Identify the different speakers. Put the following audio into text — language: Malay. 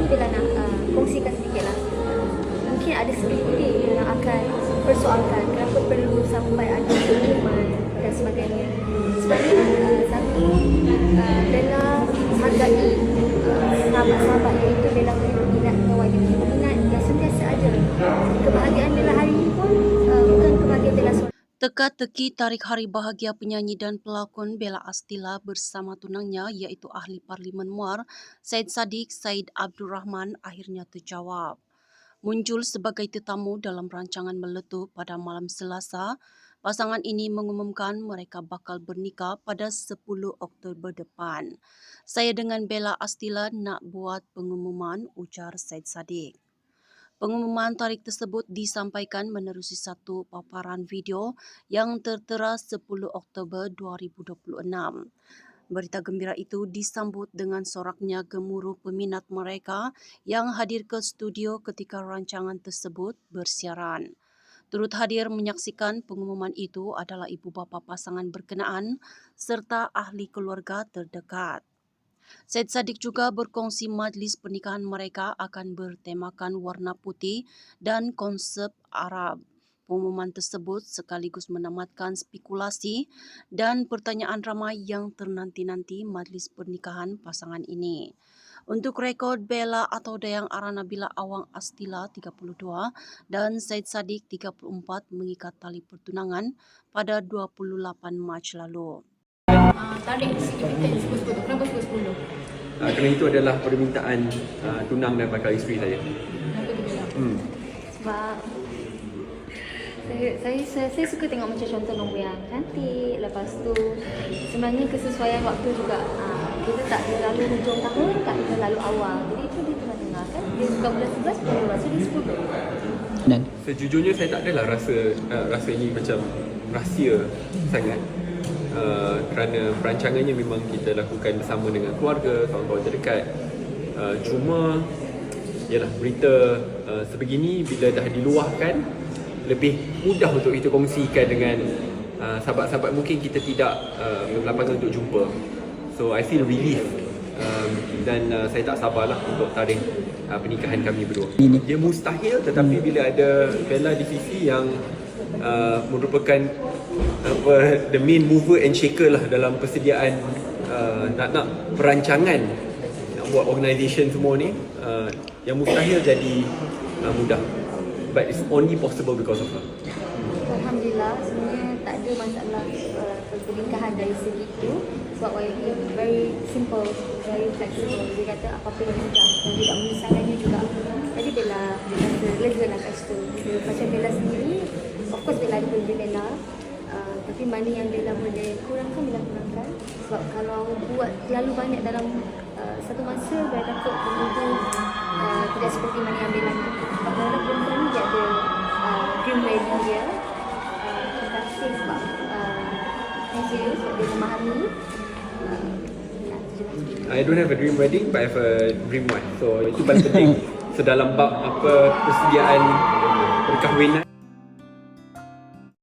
Speaker 1: Bila nak kongsikan sedikit lah. Mungkin ada sedikit yang akan persoalkan kenapa perlu sampai ada pengumuman dan sebagainya. Sebabnya satu, Bella hargai sahabat-sahabat iaitu Bella punya minat dengan YB. Minat yang sentiasa ada. Kebahagiaan Bella hari ini pun bukan kebahagiaan Bella seorang.
Speaker 2: Teka-teki tarik hari bahagia penyanyi dan pelakon Bella Astila bersama tunangnya iaitu Ahli Parlimen Muar Syed Saddiq Syed Abdul Rahman akhirnya terjawab. Muncul sebagai tetamu dalam rancangan Meletup pada malam Selasa, pasangan ini mengumumkan mereka bakal bernikah pada 10 Oktober depan. Saya dengan Bella Astila nak buat pengumuman, ujar Syed Saddiq. Pengumuman tarikh tersebut disampaikan menerusi satu paparan video yang tertera 10 Oktober 2026. Berita gembira itu disambut dengan soraknya gemuruh peminat mereka yang hadir ke studio ketika rancangan tersebut bersiaran. Turut hadir menyaksikan pengumuman itu adalah ibu bapa pasangan berkenaan serta ahli keluarga terdekat. Syed Saddiq juga berkongsi majlis pernikahan mereka akan bertemakan warna putih dan konsep Arab. Pengumuman tersebut sekaligus menamatkan spekulasi dan pertanyaan ramai yang ternanti-nanti majlis pernikahan pasangan ini. Untuk rekod, Bella atau Dayang Ara Nabila Awang Astila 32 dan Syed Saddiq 34 mengikat tali pertunangan pada 28 Mac lalu.
Speaker 1: Tarik signifikan 10-10. Kenapa 10-10?
Speaker 3: Kerana itu adalah permintaan tunang dan bakal isteri saya.
Speaker 1: Kenapa tu Bella? Sebab saya suka tengok macam contoh nombor yang cantik. Lepas tu sebenarnya kesesuaian waktu juga. Kita tak terlalu hujung tahun, tak terlalu awal. Jadi itu dia tengah-tengah kan. Dia suka bulan 11, bulan 12. So dia 10.
Speaker 3: Dan sejujurnya saya tak adalah rasa ini macam rahsia sangat. Kerana perancangannya memang kita lakukan bersama dengan keluarga, kawan-kawan terdekat. Cuma ialah berita sebegini bila dah diluahkan, lebih mudah untuk kita kongsikan dengan sahabat-sahabat mungkin kita tidak berlapangan untuk jumpa. So I feel relief dan saya tak sabarlah untuk tarikh pernikahan kami berdua. Dia mustahil, tetapi bila ada Bella di sisi yang merupakan the main mover and shaker lah dalam persediaan nak perancangan, nak buat organisation semua ni, yang mustahil jadi mudah, but it's only possible because of her.
Speaker 1: Alhamdulillah, sebenarnya tak ada masalah pernikahan dari segi itu. Sebab YB very simple, very flexible. Dia kata apa-apa yang mudah dan tidak menyusahkannya juga. Jadi Bella rasa lega lah kat situ. Macam Bella sendiri, of course Bella ada benda Bella, tapi mana yang Bella boleh kurangkan, Bella kurangkan. Sebab kalau buat terlalu banyak dalam satu masa, Bella takut benda tu tidak seperti mana yang Bella nak. Sebab Bella perempuan ni dia ada dream wedding dia. Terima kasih sebab serius, dia memahami.
Speaker 3: I don't have a dream wedding, but I have a dream wife. So itu paling penting. Sedalam bab apa persediaan perkahwinan.